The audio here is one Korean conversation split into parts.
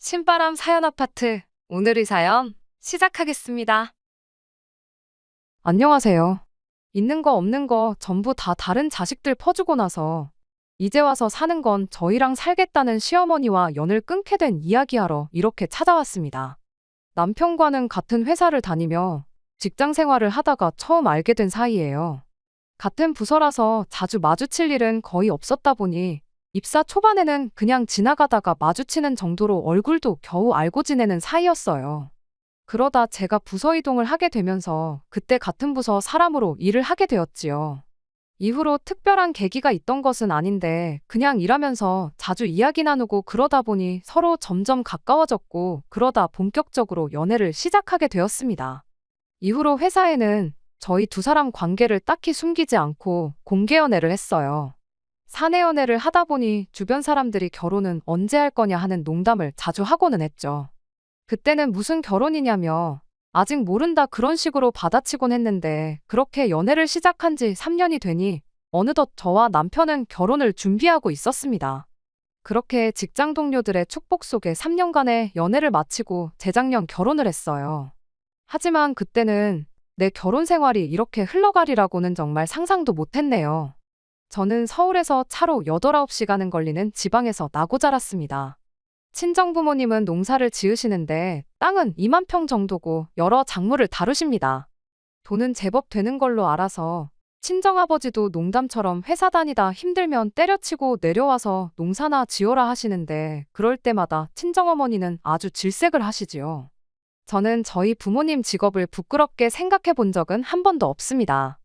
신바람 사연 아파트. 오늘의 사연 시작하겠습니다. 안녕하세요. 있는 거 없는 거 전부 다 다른 자식들 퍼주고 나서 이제 와서 사는 건 저희랑 살겠다는 시어머니와 연을 끊게 된 이야기하러 이렇게 찾아왔습니다. 남편과는 같은 회사를 다니며 직장 생활을 하다가 처음 알게 된 사이예요. 같은 부서라서 자주 마주칠 일은 거의 없었다 보니 입사 초반에는 그냥 지나가다가 마주치는 정도로 얼굴도 겨우 알고 지내는 사이였어요. 그러다 제가 부서 이동을 하게 되면서 그때 같은 부서 사람으로 일을 하게 되었지요. 이후로 특별한 계기가 있던 것은 아닌데 그냥 일하면서 자주 이야기 나누고 그러다 보니 서로 점점 가까워졌고 그러다 본격적으로 연애를 시작하게 되었습니다. 이후로 회사에는 저희 두 사람 관계를 딱히 숨기지 않고 공개 연애를 했어요. 사내 연애를 하다 보니 주변 사람들이 결혼은 언제 할 거냐 하는 농담을 자주 하고는 했죠. 그때는 무슨 결혼이냐며 아직 모른다 그런 식으로 받아치곤 했는데 그렇게 연애를 시작한 지 3년이 되니 어느덧 저와 남편은 결혼을 준비하고 있었습니다. 그렇게 직장 동료들의 축복 속에 3년간의 연애를 마치고 재작년 결혼을 했어요. 하지만 그때는 내 결혼 생활이 이렇게 흘러가리라고는 정말 상상도 못했네요. 저는 서울에서 차로 8, 9시간은 걸리는 지방에서 나고 자랐습니다. 친정부모님은 농사를 지으시는데 땅은 2만 평 정도고 여러 작물을 다루십니다. 돈은 제법 되는 걸로 알아서 친정아버지도 농담처럼 회사 다니다 힘들면 때려치고 내려와서 농사나 지어라 하시는데 그럴 때마다 친정어머니는 아주 질색을 하시지요. 저는 저희 부모님 직업을 부끄럽게 생각해 본 적은 한 번도 없습니다.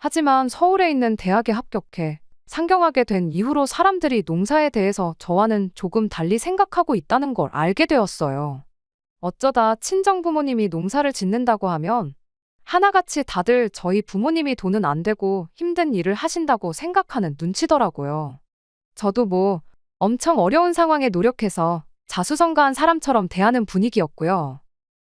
하지만 서울에 있는 대학에 합격해 상경하게 된 이후로 사람들이 농사에 대해서 저와는 조금 달리 생각하고 있다는 걸 알게 되었어요. 어쩌다 친정부모님이 농사를 짓는다고 하면 하나같이 다들 저희 부모님이 돈은 안 되고 힘든 일을 하신다고 생각하는 눈치더라고요. 저도 뭐 엄청 어려운 상황에 노력해서 자수성가한 사람처럼 대하는 분위기였고요.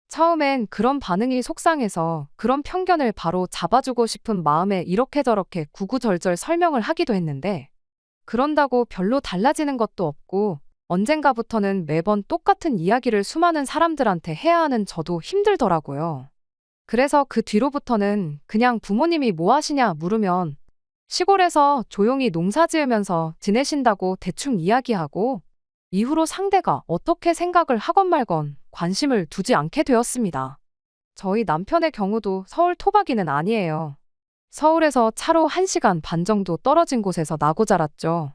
처음엔 그런 반응이 속상해서 그런 편견을 바로 잡아주고 싶은 마음에 이렇게 저렇게 구구절절 설명을 하기도 했는데 그런다고 별로 달라지는 것도 없고 언젠가부터는 매번 똑같은 이야기를 수많은 사람들한테 해야 하는 저도 힘들더라고요. 그래서 그 뒤로부터는 그냥 부모님이 뭐 하시냐 물으면 시골에서 조용히 농사 지으면서 지내신다고 대충 이야기하고 이후로 상대가 어떻게 생각을 하건 말건 관심을 두지 않게 되었습니다. 저희 남편의 경우도 서울 토박이는 아니에요. 서울에서 차로 1시간 반 정도 떨어진 곳에서 나고 자랐죠.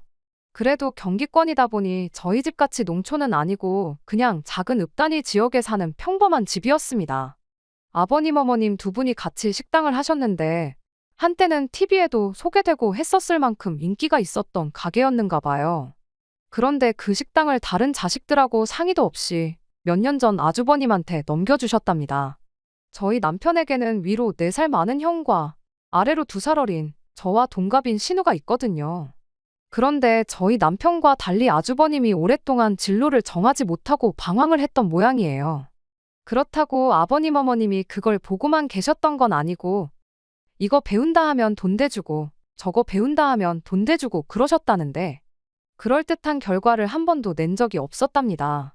그래도 경기권이다 보니 저희 집같이 농촌은 아니고 그냥 작은 읍단위 지역에 사는 평범한 집이었습니다. 아버님 어머님 두 분이 같이 식당을 하셨는데 한때는 TV에도 소개되고 했었을 만큼 인기가 있었던 가게였는가 봐요. 그런데 그 식당을 다른 자식들하고 상의도 없이 몇 년 전 아주버님한테 넘겨주셨답니다. 저희 남편에게는 위로 4살 많은 형과 아래로 2살 어린 저와 동갑인 신우가 있거든요. 그런데 저희 남편과 달리 아주버님이 오랫동안 진로를 정하지 못하고 방황을 했던 모양이에요. 그렇다고 아버님 어머님이 그걸 보고만 계셨던 건 아니고 이거 배운다 하면 돈 대주고 저거 배운다 하면 돈 대주고 그러셨다는데 그럴듯한 결과를 한 번도 낸 적이 없었답니다.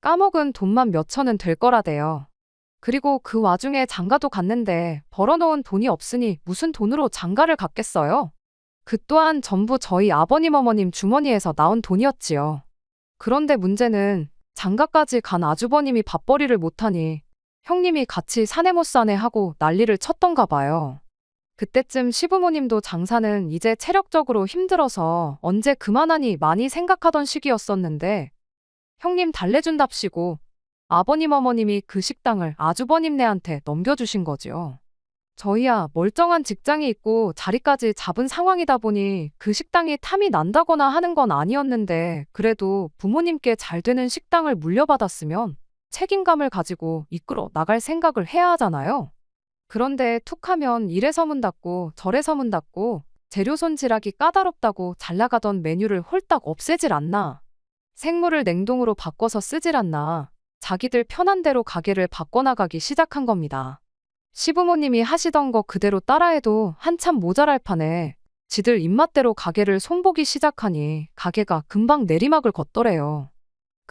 까먹은 돈만 몇 천은 될 거라대요. 그리고 그 와중에 장가도 갔는데 벌어놓은 돈이 없으니 무슨 돈으로 장가를 갔겠어요? 그 또한 전부 저희 아버님 어머님 주머니에서 나온 돈이었지요. 그런데 문제는 장가까지 간 아주버님이 밥벌이를 못하니 형님이 같이 사내 못 사내 하고 난리를 쳤던가 봐요. 그때쯤 시부모님도 장사는 이제 체력적으로 힘들어서 언제 그만하니 많이 생각하던 시기였었는데 형님 달래준답시고 아버님 어머님이 그 식당을 아주버님네한테 넘겨주신 거지요. 저희야 멀쩡한 직장이 있고 자리까지 잡은 상황이다 보니 그 식당이 탐이 난다거나 하는 건 아니었는데 그래도 부모님께 잘 되는 식당을 물려받았으면 책임감을 가지고 이끌어 나갈 생각을 해야 하잖아요. 그런데 툭하면 이래 소문났고 저래 소문났고 재료 손질하기 까다롭다고 잘 나가던 메뉴를 홀딱 없애질 않나. 생물을 냉동으로 바꿔서 쓰질 않나. 자기들 편한 대로 가게를 바꿔나가기 시작한 겁니다. 시부모님이 하시던 거 그대로 따라해도 한참 모자랄 판에 지들 입맛대로 가게를 손보기 시작하니 가게가 금방 내리막을 걷더래요.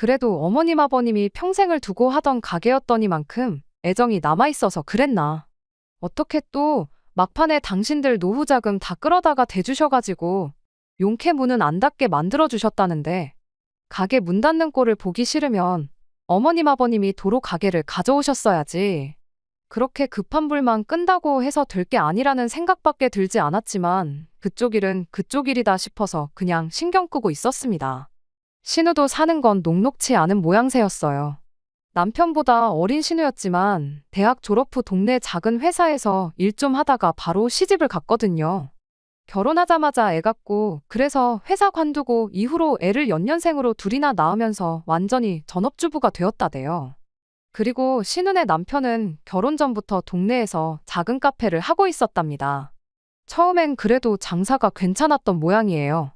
그래도 어머님 아버님이 평생을 두고 하던 가게였더니만큼 애정이 남아있어서 그랬나. 어떻게 또 막판에 당신들 노후 자금 다 끌어다가 대주셔가지고 용케 문은 안 닫게 만들어주셨다는데 가게 문 닫는 꼴을 보기 싫으면 어머님 아버님이 도로 가게를 가져오셨어야지. 그렇게 급한 불만 끈다고 해서 될 게 아니라는 생각밖에 들지 않았지만 그쪽 일은 그쪽 일이다 싶어서 그냥 신경 끄고 있었습니다. 신우도 사는 건 녹록치 않은 모양새였어요. 남편보다 어린 신우였지만 대학 졸업 후 동네 작은 회사에서 일 좀 하다가 바로 시집을 갔거든요. 결혼하자마자 애 갖고 그래서 회사 관두고 이후로 애를 연년생으로 둘이나 낳으면서 완전히 전업주부가 되었다대요. 그리고 신우네 남편은 결혼 전부터 동네에서 작은 카페를 하고 있었답니다. 처음엔 그래도 장사가 괜찮았던 모양이에요.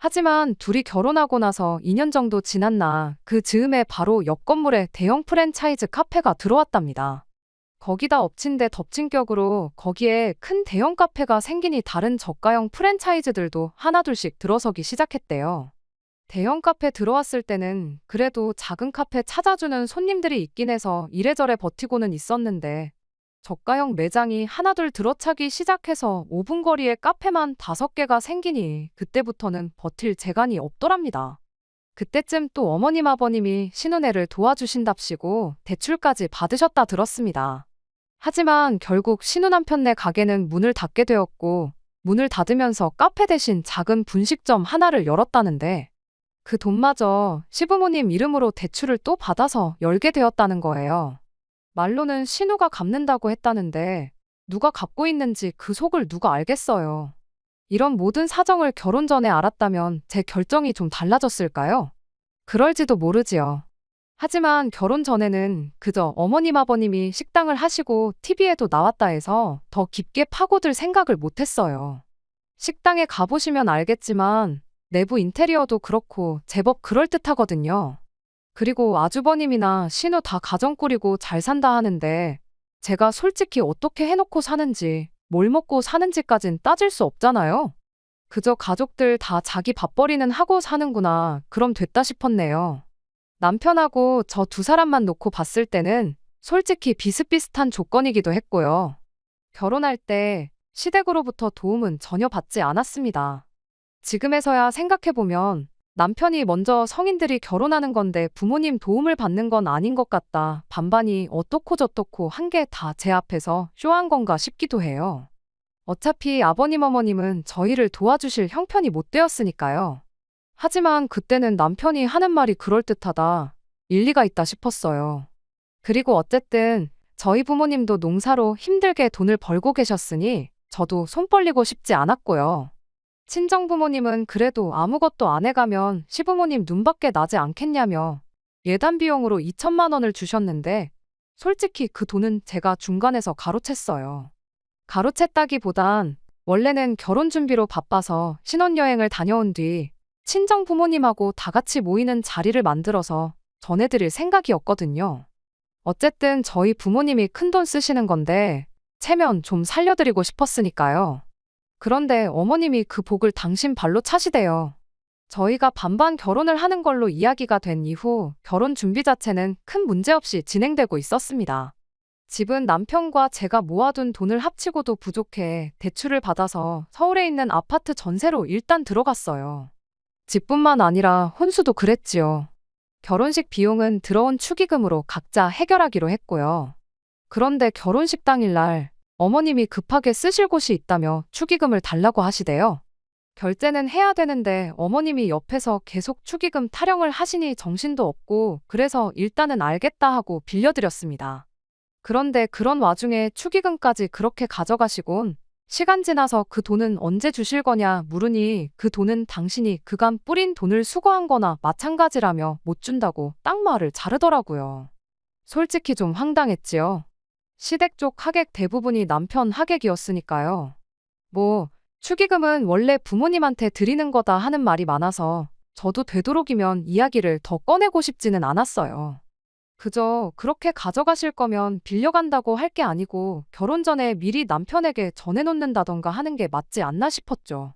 하지만 둘이 결혼하고 나서 2년 정도 지났나 그 즈음에 바로 옆 건물에 대형 프랜차이즈 카페가 들어왔답니다. 거기다 엎친 데 덮친 격으로 거기에 큰 대형 카페가 생기니 다른 저가형 프랜차이즈들도 하나둘씩 들어서기 시작했대요. 대형 카페 들어왔을 때는 그래도 작은 카페 찾아주는 손님들이 있긴 해서 이래저래 버티고는 있었는데 저가형 매장이 하나둘 들어차기 시작해서 5분 거리에 카페만 5개가 생기니 그때부터는 버틸 재간이 없더랍니다. 그때쯤 또 어머님 아버님이 신혼애를 도와주신답시고 대출까지 받으셨다 들었습니다. 하지만 결국 신우 남편네 가게는 문을 닫게 되었고 문을 닫으면서 카페 대신 작은 분식점 하나를 열었다는데 그 돈마저 시부모님 이름으로 대출을 또 받아서 열게 되었다는 거예요. 말로는 신우가 갚는다고 했다는데 누가 갚고 있는지 그 속을 누가 알겠어요. 이런 모든 사정을 결혼 전에 알았다면 제 결정이 좀 달라졌을까요? 그럴지도 모르지요. 하지만 결혼 전에는 그저 어머님 아버님이 식당을 하시고 TV에도 나왔다 해서 더 깊게 파고들 생각을 못했어요. 식당에 가보시면 알겠지만 내부 인테리어도 그렇고 제법 그럴듯하거든요. 그리고 아주버님이나 신우 다 가정 꾸리고 잘 산다 하는데 제가 솔직히 어떻게 해놓고 사는지 뭘 먹고 사는지까진 따질 수 없잖아요. 그저 가족들 다 자기 밥벌이는 하고 사는구나 그럼 됐다 싶었네요. 남편하고 저 두 사람만 놓고 봤을 때는 솔직히 비슷비슷한 조건이기도 했고요. 결혼할 때 시댁으로부터 도움은 전혀 받지 않았습니다. 지금에서야 생각해보면 남편이 먼저 성인들이 결혼하는 건데 부모님 도움을 받는 건 아닌 것 같다. 반반이 어떻고 저떻고 한 게 다 제 앞에서 쇼한 건가 싶기도 해요. 어차피 아버님 어머님은 저희를 도와주실 형편이 못 되었으니까요. 하지만 그때는 남편이 하는 말이 그럴듯하다. 일리가 있다 싶었어요. 그리고 어쨌든 저희 부모님도 농사로 힘들게 돈을 벌고 계셨으니 저도 손 벌리고 싶지 않았고요. 친정 부모님은 그래도 아무것도 안 해가면 시부모님 눈밖에 나지 않겠냐며 예단 비용으로 2천만 원을 주셨는데 솔직히 그 돈은 제가 중간에서 가로챘어요. 가로챘다기보단 원래는 결혼 준비로 바빠서 신혼여행을 다녀온 뒤 친정 부모님하고 다 같이 모이는 자리를 만들어서 전해드릴 생각이었거든요. 어쨌든 저희 부모님이 큰돈 쓰시는 건데 체면 좀 살려드리고 싶었으니까요. 그런데 어머님이 그 복을 당신 발로 차시대요. 저희가 반반 결혼을 하는 걸로 이야기가 된 이후 결혼 준비 자체는 큰 문제 없이 진행되고 있었습니다. 집은 남편과 제가 모아둔 돈을 합치고도 부족해 대출을 받아서 서울에 있는 아파트 전세로 일단 들어갔어요. 집뿐만 아니라 혼수도 그랬지요. 결혼식 비용은 들어온 축의금으로 각자 해결하기로 했고요. 그런데 결혼식 당일날 어머님이 급하게 쓰실 곳이 있다며 축의금을 달라고 하시대요. 결제는 해야 되는데 어머님이 옆에서 계속 축의금 타령을 하시니 정신도 없고 그래서 일단은 알겠다 하고 빌려드렸습니다. 그런데 그런 와중에 축의금까지 그렇게 가져가시곤 시간 지나서 그 돈은 언제 주실 거냐 물으니 그 돈은 당신이 그간 뿌린 돈을 수거한 거나 마찬가지라며 못 준다고 딱 말을 자르더라고요. 솔직히 좀 황당했지요. 시댁 쪽 하객 대부분이 남편 하객이었으니까요. 축의금은 원래 부모님한테 드리는 거다 하는 말이 많아서 저도 되도록이면 이야기를 더 꺼내고 싶지는 않았어요. 그저 그렇게 가져가실 거면 빌려간다고 할 게 아니고 결혼 전에 미리 남편에게 전해놓는다던가 하는 게 맞지 않나 싶었죠.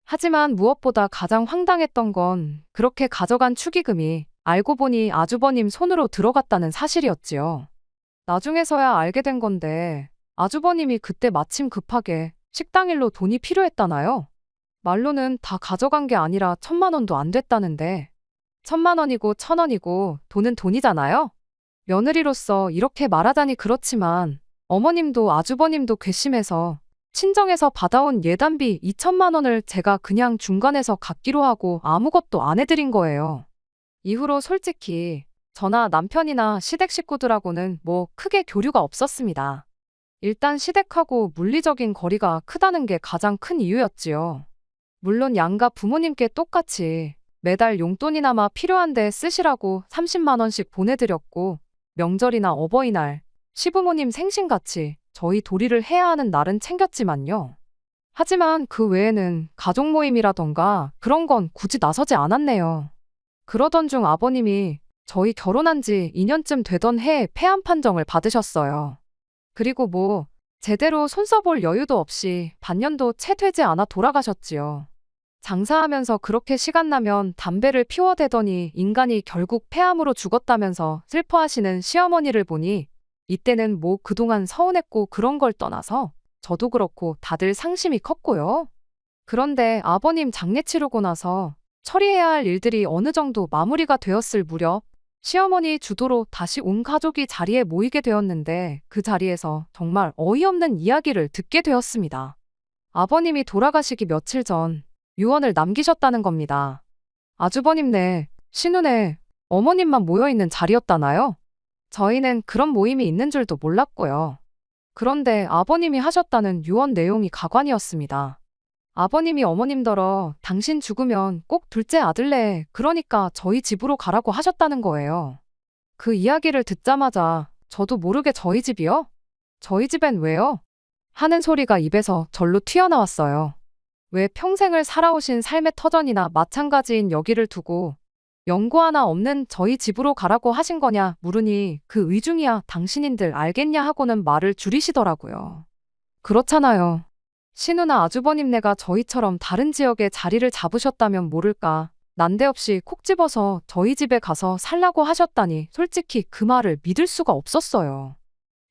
하지만 무엇보다 가장 황당했던 건 그렇게 가져간 축의금이 알고 보니 아주버님 손으로 들어갔다는 사실이었지요. 나중에서야 알게 된 건데 아주버님이 그때 마침 급하게 식당 일로 돈이 필요했다나요? 말로는 다 가져간 게 아니라 1,000만 원도 안 됐다는데 1,000만 원이고 1,000원이고 돈은 돈이잖아요? 며느리로서 이렇게 말하자니 그렇지만 어머님도 아주버님도 괘씸해서 친정에서 받아온 예단비 2,000만 원을 제가 그냥 중간에서 갖기로 하고 아무것도 안 해드린 거예요. 이후로 솔직히 저나 남편이나 시댁 식구들하고는 뭐 크게 교류가 없었습니다. 일단 시댁하고 물리적인 거리가 크다는 게 가장 큰 이유였지요. 물론 양가 부모님께 똑같이 매달 용돈이나마 필요한데 쓰시라고 30만 원씩 보내드렸고 명절이나 어버이날, 시부모님 생신같이 저희 도리를 해야 하는 날은 챙겼지만요. 하지만 그 외에는 가족 모임이라던가 그런 건 굳이 나서지 않았네요. 그러던 중 아버님이 저희 결혼한 지 2년쯤 되던 해에 폐암 판정을 받으셨어요. 그리고 뭐 제대로 손 써볼 여유도 없이 반년도 채 되지 않아 돌아가셨지요. 장사하면서 그렇게 시간 나면 담배를 피워대더니 인간이 결국 폐암으로 죽었다면서 슬퍼하시는 시어머니를 보니 이때는 뭐 그동안 서운했고 그런 걸 떠나서 저도 그렇고 다들 상심이 컸고요. 그런데 아버님 장례 치르고 나서 처리해야 할 일들이 어느 정도 마무리가 되었을 무렵 시어머니 주도로 다시 온 가족이 자리에 모이게 되었는데 그 자리에서 정말 어이없는 이야기를 듣게 되었습니다. 아버님이 돌아가시기 며칠 전 유언을 남기셨다는 겁니다. 아주버님네, 신우네, 어머님만 모여있는 자리였다나요? 저희는 그런 모임이 있는 줄도 몰랐고요. 그런데 아버님이 하셨다는 유언 내용이 가관이었습니다. 아버님이 어머님더러 당신 죽으면 꼭 둘째 아들내, 그러니까 저희 집으로 가라고 하셨다는 거예요. 그 이야기를 듣자마자 저도 모르게 저희 집이요? 저희 집엔 왜요? 하는 소리가 입에서 절로 튀어나왔어요. 왜 평생을 살아오신 삶의 터전이나 마찬가지인 여기를 두고 연고 하나 없는 저희 집으로 가라고 하신 거냐 물으니 그 의중이야 당신인들 알겠냐 하고는 말을 줄이시더라고요. 그렇잖아요. 신우나 아주버님네가 저희처럼 다른 지역에 자리를 잡으셨다면 모를까 난데없이 콕 집어서 저희 집에 가서 살라고 하셨다니 솔직히 그 말을 믿을 수가 없었어요.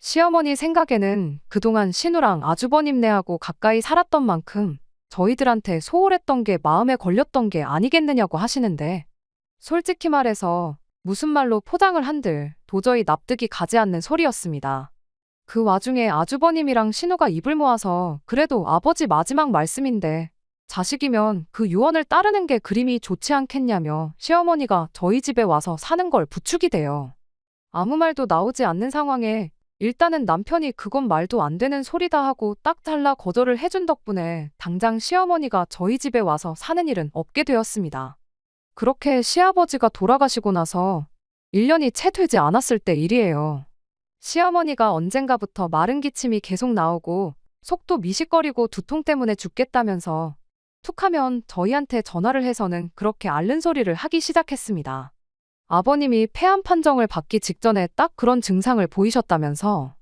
시어머니 생각에는 그동안 신우랑 아주버님네하고 가까이 살았던 만큼 저희들한테 소홀했던 게 마음에 걸렸던 게 아니겠느냐고 하시는데 솔직히 말해서 무슨 말로 포장을 한들 도저히 납득이 가지 않는 소리였습니다. 그 와중에 아주버님이랑 신우가 입을 모아서 그래도 아버지 마지막 말씀인데 자식이면 그 유언을 따르는 게 그림이 좋지 않겠냐며 시어머니가 저희 집에 와서 사는 걸 부추기대요. 아무 말도 나오지 않는 상황에 일단은 남편이 그건 말도 안 되는 소리다 하고 딱 잘라 거절을 해준 덕분에 당장 시어머니가 저희 집에 와서 사는 일은 없게 되었습니다. 그렇게 시아버지가 돌아가시고 나서 1년이 채 되지 않았을 때 일이에요. 시어머니가 언젠가부터 마른 기침이 계속 나오고 속도 미식거리고 두통 때문에 죽겠다면서 툭하면 저희한테 전화를 해서는 그렇게 앓는 소리를 하기 시작했습니다. 아버님이 폐암 판정을 받기 직전에 딱 그런 증상을 보이셨다면서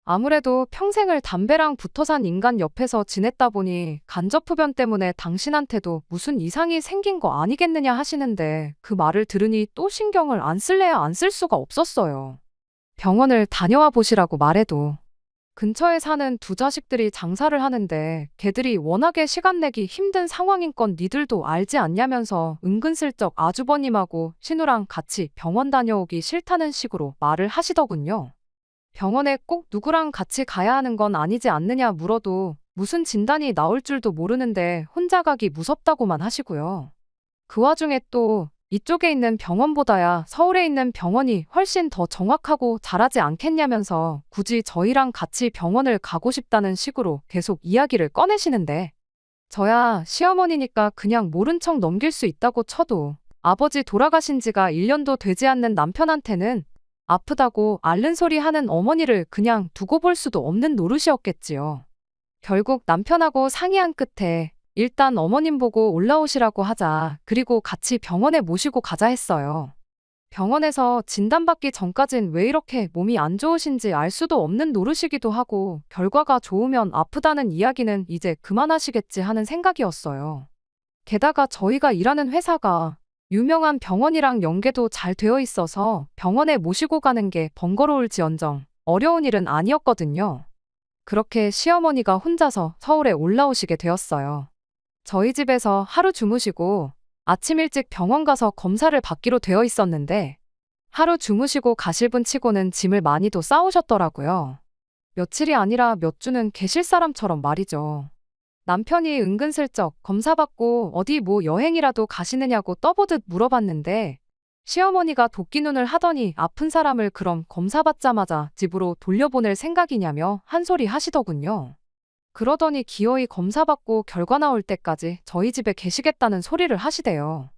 아무래도 평생을 담배랑 붙어 산 인간 옆에서 지냈다 보니 간접흡연 때문에 당신한테도 무슨 이상이 생긴 거 아니겠느냐 하시는데 그 말을 들으니 또 신경을 안 쓸래야 안 쓸 수가 없었어요. 병원을 다녀와 보시라고 말해도 근처에 사는 두 자식들이 장사를 하는데 걔들이 워낙에 시간 내기 힘든 상황인 건 니들도 알지 않냐면서 은근슬쩍 아주버님하고 신우랑 같이 병원 다녀오기 싫다는 식으로 말을 하시더군요. 병원에 꼭 누구랑 같이 가야 하는 건 아니지 않느냐 물어도 무슨 진단이 나올 줄도 모르는데 혼자 가기 무섭다고만 하시고요. 그 와중에 또 이쪽에 있는 병원보다야 서울에 있는 병원이 훨씬 더 정확하고 잘하지 않겠냐면서 굳이 저희랑 같이 병원을 가고 싶다는 식으로 계속 이야기를 꺼내시는데 저야 시어머니니까 그냥 모른 척 넘길 수 있다고 쳐도 아버지 돌아가신 지가 1년도 되지 않는 남편한테는 아프다고 앓는 소리 하는 어머니를 그냥 두고 볼 수도 없는 노릇이었겠지요. 결국 남편하고 상의한 끝에 일단 어머님 보고 올라오시라고 하자 그리고 같이 병원에 모시고 가자 했어요. 병원에서 진단받기 전까진 왜 이렇게 몸이 안 좋으신지 알 수도 없는 노릇이기도 하고 결과가 좋으면 아프다는 이야기는 이제 그만하시겠지 하는 생각이었어요. 게다가 저희가 일하는 회사가 유명한 병원이랑 연계도 잘 되어 있어서 병원에 모시고 가는 게 번거로울지언정 어려운 일은 아니었거든요. 그렇게 시어머니가 혼자서 서울에 올라오시게 되었어요. 저희 집에서 하루 주무시고 아침 일찍 병원 가서 검사를 받기로 되어 있었는데 하루 주무시고 가실 분 치고는 짐을 많이도 싸우셨더라고요. 며칠이 아니라 몇 주는 계실 사람처럼 말이죠. 남편이 은근슬쩍 검사받고 어디 뭐 여행이라도 가시느냐고 떠보듯 물어봤는데 시어머니가 도끼눈을 하더니 아픈 사람을 그럼 검사받자마자 집으로 돌려보낼 생각이냐며 한 소리 하시더군요. 그러더니 기어이 검사받고 결과 나올 때까지 저희 집에 계시겠다는 소리를 하시대요.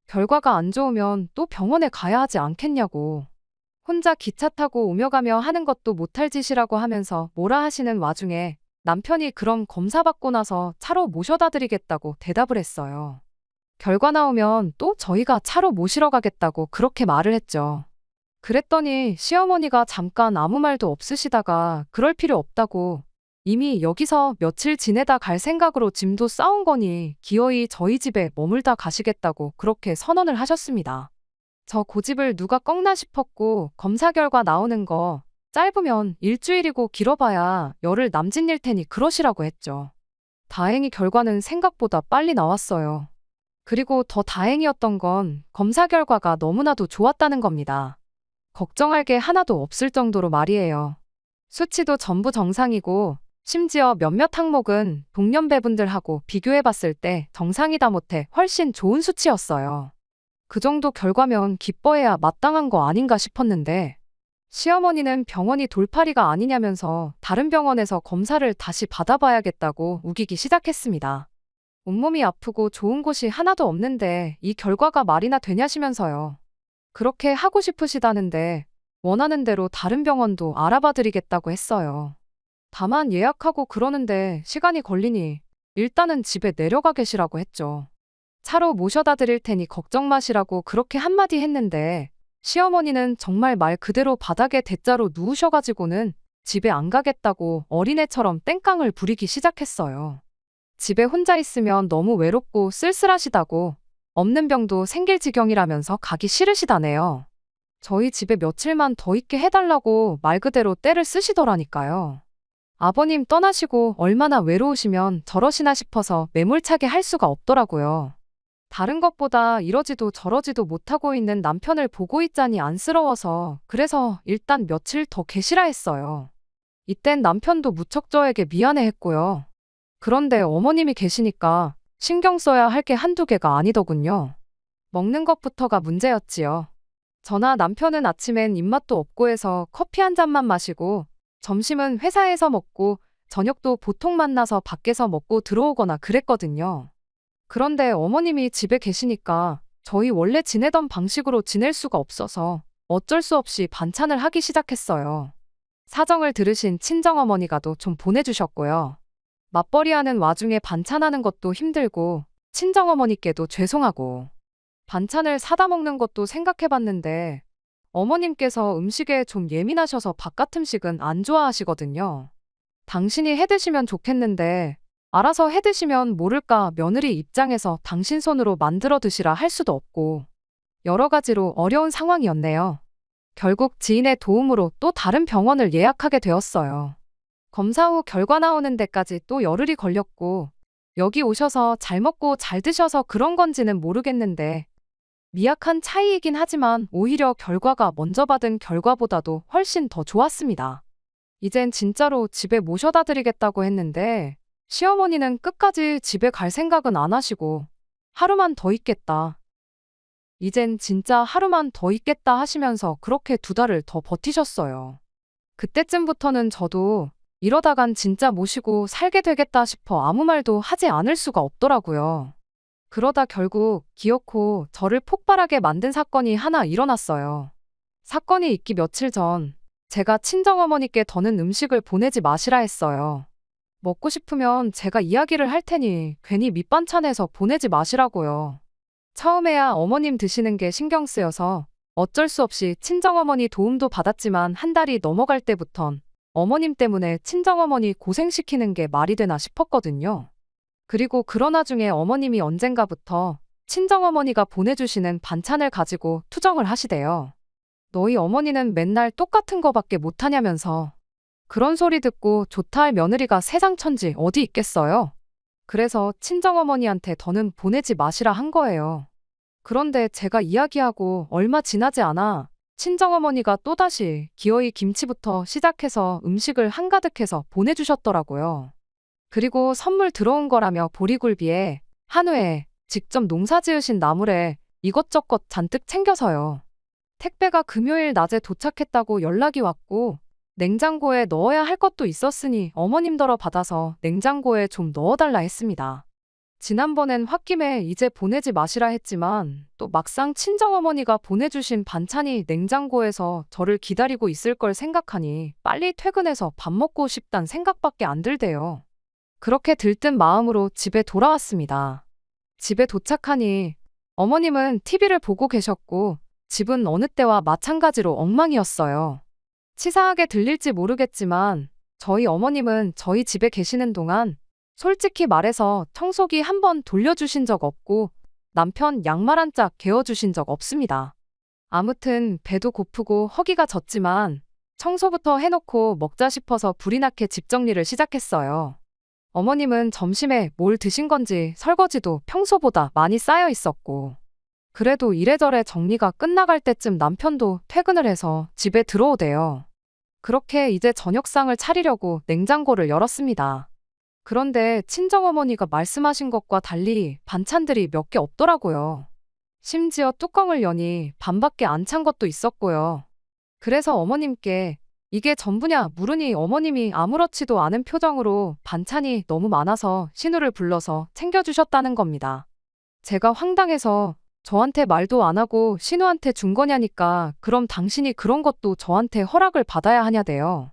결과가 안 좋으면 또 병원에 가야 하지 않겠냐고. 혼자 기차 타고 오며 가며 하는 것도 못할 짓이라고 하면서 뭐라 하시는 와중에 남편이 그럼 검사받고 나서 차로 모셔다 드리겠다고 대답을 했어요. 결과 나오면 또 저희가 차로 모시러 가겠다고 그렇게 말을 했죠. 그랬더니 시어머니가 잠깐 아무 말도 없으시다가 그럴 필요 없다고 이미 여기서 며칠 지내다 갈 생각으로 짐도 싸온 거니 기어이 저희 집에 머물다 가시겠다고 그렇게 선언을 하셨습니다. 저 고집을 누가 꺾나 싶었고 검사 결과 나오는 거 짧으면 일주일이고 길어봐야 열흘 남짓일 테니 그러시라고 했죠. 다행히 결과는 생각보다 빨리 나왔어요. 그리고 더 다행이었던 건 검사 결과가 너무나도 좋았다는 겁니다. 걱정할 게 하나도 없을 정도로 말이에요. 수치도 전부 정상이고 심지어 몇몇 항목은 동년배분들하고 비교해봤을 때 정상이다 못해 훨씬 좋은 수치였어요. 그 정도 결과면 기뻐해야 마땅한 거 아닌가 싶었는데 시어머니는 병원이 돌팔이가 아니냐면서 다른 병원에서 검사를 다시 받아봐야겠다고 우기기 시작했습니다. 온몸이 아프고 좋은 곳이 하나도 없는데 이 결과가 말이나 되냐시면서요. 그렇게 하고 싶으시다는데 원하는 대로 다른 병원도 알아봐 드리겠다고 했어요. 다만 예약하고 그러는데 시간이 걸리니 일단은 집에 내려가 계시라고 했죠. 차로 모셔다 드릴 테니 걱정 마시라고 그렇게 한마디 했는데 시어머니는 정말 말 그대로 바닥에 대자로 누우셔가지고는 집에 안 가겠다고 어린애처럼 땡깡을 부리기 시작했어요. 집에 혼자 있으면 너무 외롭고 쓸쓸하시다고 없는 병도 생길 지경이라면서 가기 싫으시다네요. 저희 집에 며칠만 더 있게 해달라고 말 그대로 떼를 쓰시더라니까요. 아버님 떠나시고 얼마나 외로우시면 저러시나 싶어서 매몰차게 할 수가 없더라고요. 다른 것보다 이러지도 저러지도 못하고 있는 남편을 보고 있자니 안쓰러워서 그래서 일단 며칠 더 계시라 했어요. 이땐 남편도 무척 저에게 미안해했고요. 그런데 어머님이 계시니까 신경 써야 할 게 한두 개가 아니더군요. 먹는 것부터가 문제였지요. 저나 남편은 아침엔 입맛도 없고 해서 커피 한 잔만 마시고 점심은 회사에서 먹고 저녁도 보통 만나서 밖에서 먹고 들어오거나 그랬거든요. 그런데 어머님이 집에 계시니까 저희 원래 지내던 방식으로 지낼 수가 없어서 어쩔 수 없이 반찬을 하기 시작했어요. 사정을 들으신 친정어머니가도 좀 보내주셨고요. 맞벌이하는 와중에 반찬하는 것도 힘들고 친정어머니께도 죄송하고 반찬을 사다 먹는 것도 생각해봤는데 어머님께서 음식에 좀 예민하셔서 바깥 음식은 안 좋아하시거든요. 당신이 해드시면 좋겠는데 알아서 해드시면 모를까 며느리 입장에서 당신 손으로 만들어 드시라 할 수도 없고 여러 가지로 어려운 상황이었네요. 결국 지인의 도움으로 또 다른 병원을 예약하게 되었어요. 검사 후 결과 나오는 데까지 또 열흘이 걸렸고 여기 오셔서 잘 먹고 잘 드셔서 그런 건지는 모르겠는데 미약한 차이이긴 하지만 오히려 결과가 먼저 받은 결과보다도 훨씬 더 좋았습니다. 이젠 진짜로 집에 모셔다 드리겠다고 했는데 시어머니는 끝까지 집에 갈 생각은 안 하시고 하루만 더 있겠다. 이젠 진짜 하루만 더 있겠다 하시면서 그렇게 2달을 더 버티셨어요. 그때쯤부터는 저도 이러다간 진짜 모시고 살게 되겠다 싶어 아무 말도 하지 않을 수가 없더라고요. 그러다 결국 기어코 저를 폭발하게 만든 사건이 하나 일어났어요. 사건이 있기 며칠 전 제가 친정어머니께 더는 음식을 보내지 마시라 했어요. 먹고 싶으면 제가 이야기를 할 테니 괜히 밑반찬해서 보내지 마시라고요. 처음에야 어머님 드시는 게 신경 쓰여서 어쩔 수 없이 친정어머니 도움도 받았지만 한 달이 넘어갈 때부턴 어머님 때문에 친정어머니 고생시키는 게 말이 되나 싶었거든요. 그리고 그러나 중에 어머님이 언젠가부터 친정어머니가 보내주시는 반찬을 가지고 투정을 하시대요. 너희 어머니는 맨날 똑같은 거밖에 못하냐면서. 그런 소리 듣고 좋다 할 며느리가 세상 천지 어디 있겠어요? 그래서 친정어머니한테 더는 보내지 마시라 한 거예요. 그런데 제가 이야기하고 얼마 지나지 않아 친정어머니가 또다시 기어이 김치부터 시작해서 음식을 한가득해서 보내주셨더라고요. 그리고 선물 들어온 거라며 보리굴비에 한우에 직접 농사 지으신 나물에 이것저것 잔뜩 챙겨서요. 택배가 금요일 낮에 도착했다고 연락이 왔고 냉장고에 넣어야 할 것도 있었으니 어머님더러 받아서 냉장고에 좀 넣어달라 했습니다. 지난번엔 홧김에 이제 보내지 마시라 했지만 또 막상 친정어머니가 보내주신 반찬이 냉장고에서 저를 기다리고 있을 걸 생각하니 빨리 퇴근해서 밥 먹고 싶단 생각밖에 안 들대요. 그렇게 들뜬 마음으로 집에 돌아왔습니다. 집에 도착하니 어머님은 TV를 보고 계셨고 집은 어느 때와 마찬가지로 엉망이었어요. 치사하게 들릴지 모르겠지만 저희 어머님은 저희 집에 계시는 동안 솔직히 말해서 청소기 한 번 돌려주신 적 없고 남편 양말 한 짝 개어주신 적 없습니다. 아무튼 배도 고프고 허기가 졌지만 청소부터 해놓고 먹자 싶어서 불이 나게 집 정리를 시작했어요. 어머님은 점심에 뭘 드신 건지 설거지도 평소보다 많이 쌓여 있었고 그래도 이래저래 정리가 끝나갈 때쯤 남편도 퇴근을 해서 집에 들어오대요. 그렇게 이제 저녁상을 차리려고 냉장고를 열었습니다. 그런데 친정어머니가 말씀하신 것과 달리 반찬들이 몇 개 없더라고요. 심지어 뚜껑을 여니 반밖에 안 찬 것도 있었고요. 그래서 어머님께 이게 전부냐 물으니 어머님이 아무렇지도 않은 표정으로 반찬이 너무 많아서 신우를 불러서 챙겨주셨다는 겁니다. 제가 황당해서 저한테 말도 안 하고 신우한테 준 거냐니까 그럼 당신이 그런 것도 저한테 허락을 받아야 하냐대요.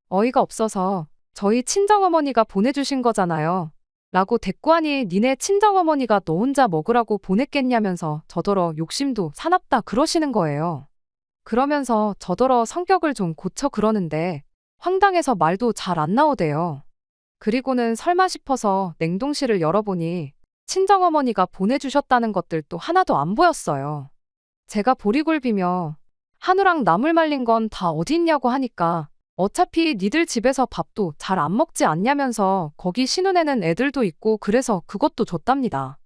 어이가 없어서 저희 친정어머니가 보내주신 거잖아요. 라고 대꾸하니 니네 친정어머니가 너 혼자 먹으라고 보냈겠냐면서 저더러 욕심도 사납다 그러시는 거예요. 그러면서 저더러 성격을 좀 고쳐 그러는데 황당해서 말도 잘 안 나오대요. 그리고는 설마 싶어서 냉동실을 열어보니 친정어머니가 보내주셨다는 것들도 하나도 안 보였어요. 제가 보리굴비며 한우랑 나물 말린 건 다 어디 있냐고 하니까 어차피 니들 집에서 밥도 잘 안 먹지 않냐면서 거기 신혼에는 애들도 있고 그래서 그것도 줬답니다.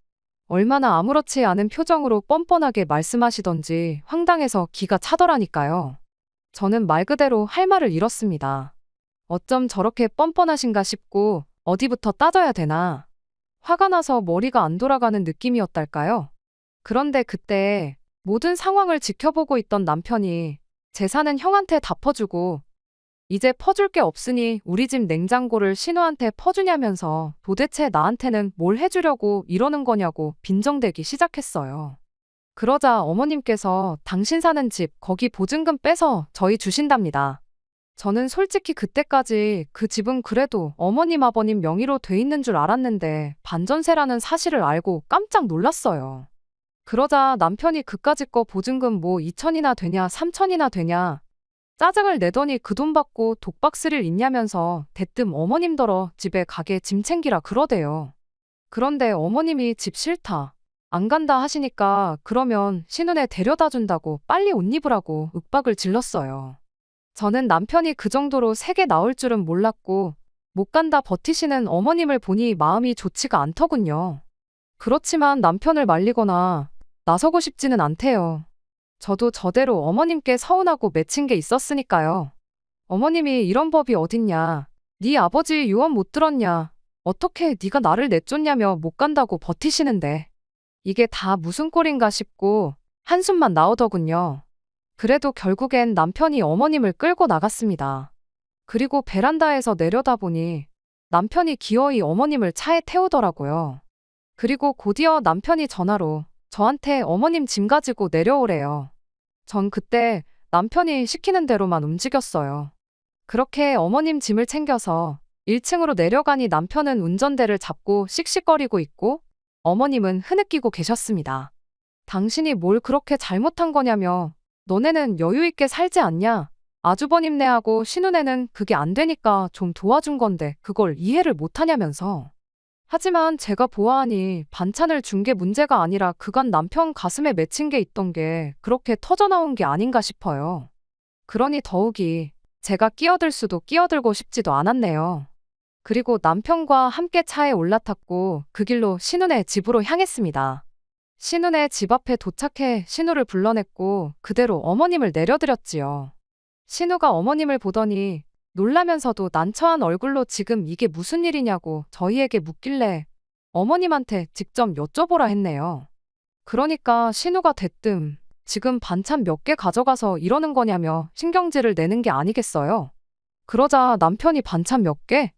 얼마나 아무렇지 않은 표정으로 뻔뻔하게 말씀하시던지 황당해서 기가 차더라니까요. 저는 말 그대로 할 말을 잃었습니다. 어쩜 저렇게 뻔뻔하신가 싶고 어디부터 따져야 되나. 화가 나서 머리가 안 돌아가는 느낌이었달까요? 그런데 그때 모든 상황을 지켜보고 있던 남편이 재산은 형한테 다 퍼주고 이제 퍼줄 게 없으니 우리 집 냉장고를 신우한테 퍼주냐면서 도대체 나한테는 뭘 해주려고 이러는 거냐고 빈정대기 시작했어요. 그러자 어머님께서 당신 사는 집 거기 보증금 빼서 저희 주신답니다. 저는 솔직히 그때까지 그 집은 그래도 어머님 아버님 명의로 돼 있는 줄 알았는데 반전세라는 사실을 알고 깜짝 놀랐어요. 그러자 남편이 그까짓 거 보증금 뭐 2천이나 되냐 3천이나 되냐 짜증을 내더니 그 돈 받고 독박 쓸 일 있냐면서 대뜸 어머님더러 집에 가게 짐 챙기라 그러대요. 그런데 어머님이 집 싫다, 안 간다 하시니까 그러면 신혼에 데려다 준다고 빨리 옷 입으라고 윽박을 질렀어요. 저는 남편이 그 정도로 세게 나올 줄은 몰랐고 못 간다 버티시는 어머님을 보니 마음이 좋지가 않더군요. 그렇지만 남편을 말리거나 나서고 싶지는 않대요. 저도 저대로 어머님께 서운하고 맺힌 게 있었으니까요. 어머님이 이런 법이 어딨냐. 네 아버지 유언 못 들었냐. 어떻게 네가 나를 내쫓냐며 못 간다고 버티시는데. 이게 다 무슨 꼴인가 싶고 한숨만 나오더군요. 그래도 결국엔 남편이 어머님을 끌고 나갔습니다. 그리고 베란다에서 내려다보니 남편이 기어이 어머님을 차에 태우더라고요. 그리고 곧이어 남편이 전화로 저한테 어머님 짐 가지고 내려오래요. 전 그때 남편이 시키는 대로만 움직였어요. 그렇게 어머님 짐을 챙겨서 1층으로 내려가니 남편은 운전대를 잡고 씩씩거리고 있고 어머님은 흐느끼고 계셨습니다. 당신이 뭘 그렇게 잘못한 거냐며 너네는 여유 있게 살지 않냐? 아주버님네하고 신우네는 그게 안 되니까 좀 도와준 건데 그걸 이해를 못하냐면서 하지만 제가 보아하니 반찬을 준 게 문제가 아니라 그간 남편 가슴에 맺힌 게 있던 게 그렇게 터져나온 게 아닌가 싶어요. 그러니 더욱이 제가 끼어들 수도 끼어들고 싶지도 않았네요. 그리고 남편과 함께 차에 올라탔고 그 길로 신우네 집으로 향했습니다. 신우네 집 앞에 도착해 신우를 불러냈고 그대로 어머님을 내려드렸지요. 신우가 어머님을 보더니 놀라면서도 난처한 얼굴로 지금 이게 무슨 일이냐고 저희에게 묻길래 어머님한테 직접 여쭤보라 했네요. 그러니까 신우가 대뜸 지금 반찬 몇 개 가져가서 이러는 거냐며 신경질을 내는 게 아니겠어요? 그러자 남편이 반찬 몇 개?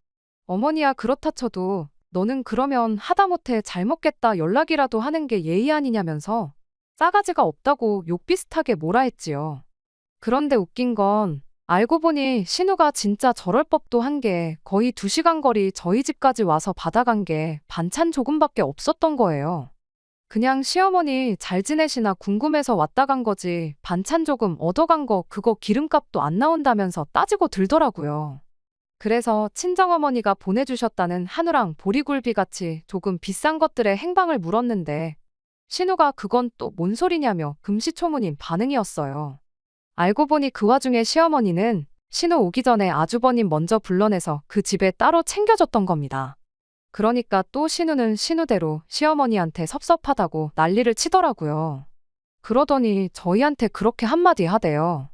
어머니야 그렇다 쳐도 너는 그러면 하다못해 잘 먹겠다 연락이라도 하는 게 예의 아니냐면서 싸가지가 없다고 욕 비슷하게 뭐라 했지요. 그런데 웃긴 건 알고 보니 신우가 진짜 저럴 법도 한 게 거의 2시간 거리 저희 집까지 와서 받아간 게 반찬 조금밖에 없었던 거예요. 그냥 시어머니 잘 지내시나 궁금해서 왔다 간 거지 반찬 조금 얻어간 거 그거 기름값도 안 나온다면서 따지고 들더라고요. 그래서 친정어머니가 보내주셨다는 한우랑 보리굴비 같이 조금 비싼 것들의 행방을 물었는데 신우가 그건 또 뭔 소리냐며 금시초문인 반응이었어요. 알고 보니 그 와중에 시어머니는 신우 오기 전에 아주버님 먼저 불러내서 그 집에 따로 챙겨줬던 겁니다. 그러니까 또 신우는 신우대로 시어머니한테 섭섭하다고 난리를 치더라고요. 그러더니 저희한테 그렇게 한마디 하대요.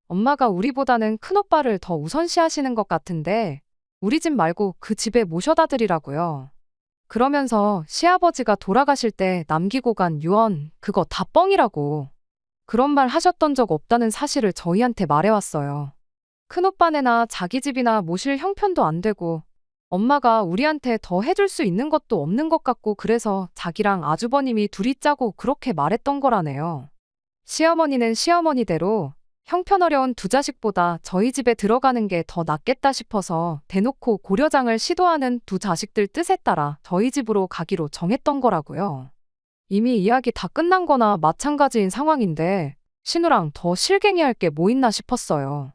엄마가 우리보다는 큰오빠를 더 우선시하시는 것 같은데 우리 집 말고 그 집에 모셔다 드리라고요. 그러면서 시아버지가 돌아가실 때 남기고 간 유언 그거 다 뻥이라고. 그런 말 하셨던 적 없다는 사실을 저희한테 말해왔어요. 큰오빠네나 자기 집이나 모실 형편도 안 되고 엄마가 우리한테 더 해줄 수 있는 것도 없는 것 같고 그래서 자기랑 아주버님이 둘이 짜고 그렇게 말했던 거라네요. 시어머니는 시어머니대로 형편어려운 두 자식보다 저희 집에 들어가는 게 더 낫겠다 싶어서 대놓고 고려장을 시도하는 두 자식들 뜻에 따라 저희 집으로 가기로 정했던 거라고요. 이미 이야기 다 끝난 거나 마찬가지인 상황인데 신우랑 더 실갱이할 게 뭐 있나 싶었어요.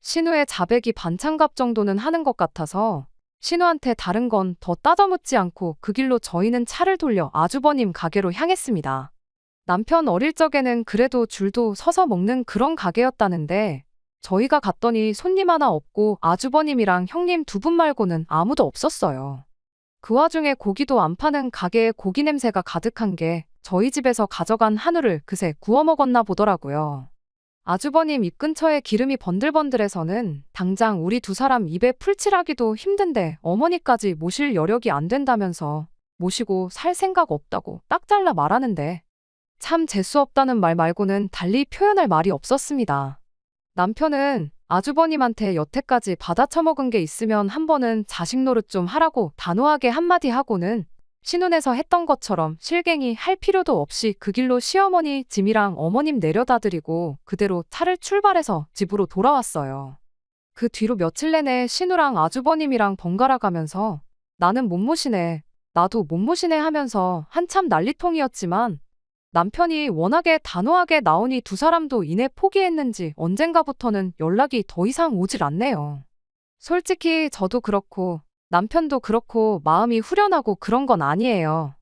신우의 자백이 반찬값 정도는 하는 것 같아서 신우한테 다른 건 더 따져묻지 않고 그 길로 저희는 차를 돌려 아주버님 가게로 향했습니다. 남편 어릴 적에는 그래도 줄도 서서 먹는 그런 가게였다는데 저희가 갔더니 손님 하나 없고 아주버님이랑 형님 두 분 말고는 아무도 없었어요. 그 와중에 고기도 안 파는 가게에 고기 냄새가 가득한 게 저희 집에서 가져간 한우를 그새 구워 먹었나 보더라고요. 아주버님 입 근처에 기름이 번들번들해서는 당장 우리 두 사람 입에 풀칠하기도 힘든데 어머니까지 모실 여력이 안 된다면서 모시고 살 생각 없다고 딱 잘라 말하는데 참 재수 없다는 말 말고는 달리 표현할 말이 없었습니다. 남편은 아주버님한테 여태까지 받아쳐먹은 게 있으면 한 번은 자식 노릇 좀 하라고 단호하게 한마디 하고는 신혼에서 했던 것처럼 실갱이 할 필요도 없이 그 길로 시어머니 짐이랑 어머님 내려다 드리고 그대로 차를 출발해서 집으로 돌아왔어요. 그 뒤로 며칠 내내 신우랑 아주버님이랑 번갈아 가면서 나는 못 모시네, 나도 못 모시네 하면서 한참 난리통이었지만 남편이 워낙에 단호하게 나오니 두 사람도 이내 포기했는지 언젠가부터는 연락이 더 이상 오질 않네요. 솔직히 저도 그렇고 남편도 그렇고 마음이 후련하고 그런 건 아니에요.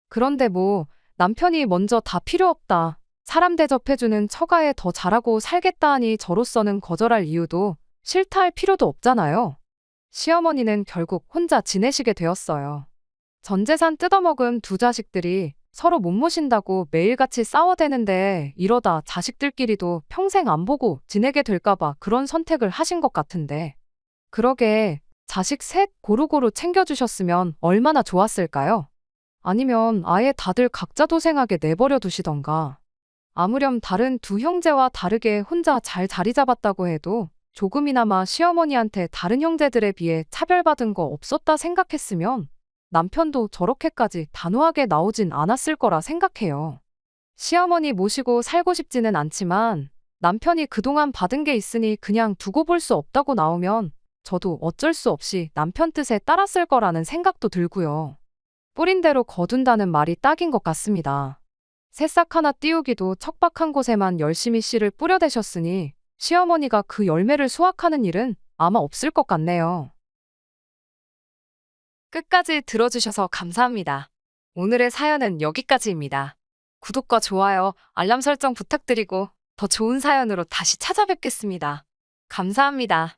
그런데 뭐 남편이 먼저 다 필요 없다, 사람 대접해주는 처가에 더 잘하고 살겠다 하니 저로서는 거절할 이유도 싫다 할 필요도 없잖아요. 시어머니는 결국 혼자 지내시게 되었어요. 전 재산 뜯어먹은 두 자식들이 서로 못 모신다고 매일같이 싸워대는데 이러다 자식들끼리도 평생 안 보고 지내게 될까봐 그런 선택을 하신 것 같은데. 그러게 자식 셋 고루고루 챙겨주셨으면 얼마나 좋았을까요? 아니면 아예 다들 각자 도생하게 내버려 두시던가. 아무렴 다른 두 형제와 다르게 혼자 잘 자리 잡았다고 해도 조금이나마 시어머니한테 다른 형제들에 비해 차별받은 거 없었다 생각했으면 남편도 저렇게까지 단호하게 나오진 않았을 거라 생각해요. 시어머니 모시고 살고 싶지는 않지만 남편이 그동안 받은 게 있으니 그냥 두고 볼 수 없다고 나오면 저도 어쩔 수 없이 남편 뜻에 따랐을 거라는 생각도 들고요. 뿌린 대로 거둔다는 말이 딱인 것 같습니다. 새싹 하나 띄우기도 척박한 곳에만 열심히 씨를 뿌려대셨으니 시어머니가 그 열매를 수확하는 일은 아마 없을 것 같네요. 끝까지 들어주셔서 감사합니다. 오늘의 사연은 여기까지입니다. 구독과 좋아요, 알람 설정 부탁드리고 더 좋은 사연으로 다시 찾아뵙겠습니다. 감사합니다.